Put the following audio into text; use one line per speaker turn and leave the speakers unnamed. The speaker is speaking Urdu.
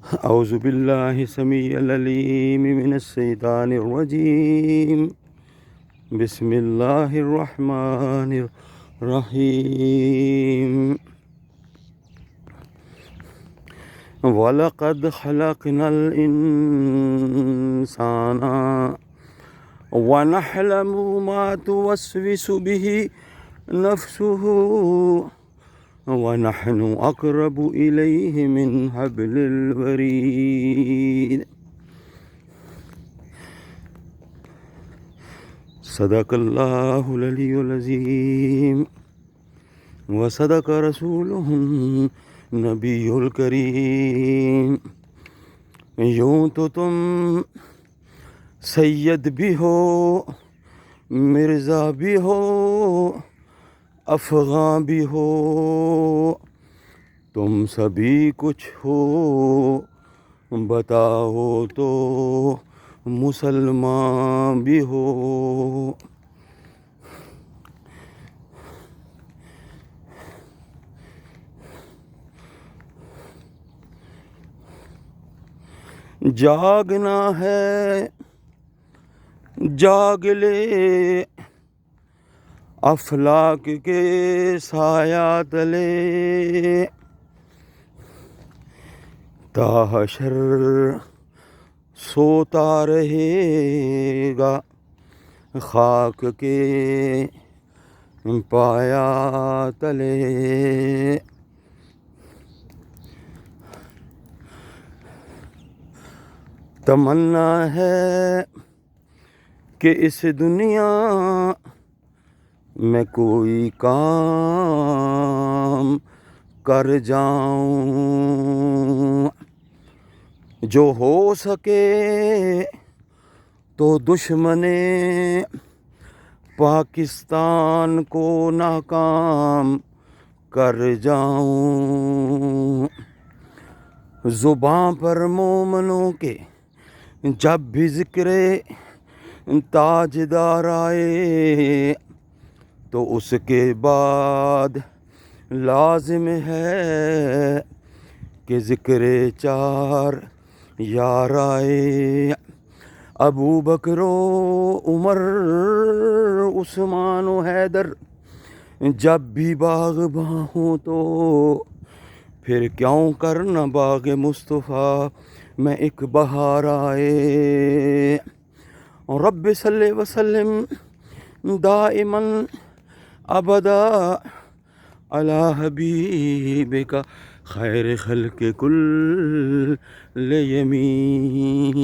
أعوذ بالله السميع العليم من الشيطان الرجيم. بسم الله الرحمن الرحيم. وَلَقَدْ خَلَقْنَا الْإِنسَانَ وَنَعْلَمُ مَا تُوَسْوِسُ بِهِ نَفْسُهُ وَنَحْنُ أَقْرَبُ إِلَيْهِ مِنْ حَبْلِ الْوَرِيدِ. صدق اللہ العلی العظیم وصدق رسولہ النبی الکریم. یوں تو تم سید بھی ہو، مرزا بھی ہو، افغاں بھی ہو، تم سبھی کچھ ہو، بتاؤ تو مسلمان بھی ہو. جاگنا ہے جاگ لے، افلاک کے سایہ تلے، تا حشر سوتا رہے گا خاک کے پایا تلے. تمنا ہے کہ اس دنیا میں کوئی کام کر جاؤں، جو ہو سکے تو دشمن پاکستان کو ناکام کر جاؤں. زباں پر مومنوں کے جب بھی ذکر تاجدار آئے تو اس کے بعد لازم ہے کہ ذکر چار یار آئے. ابو بکر و عمر، عثمان و حیدر جب بھی باغباں ہوں تو پھر کیوں کرنا باغ مصطفیٰ میں ایک بہار آئے. رب صلی وسلم دائما ابدا علی حبیبک خیر خلق کل یمین.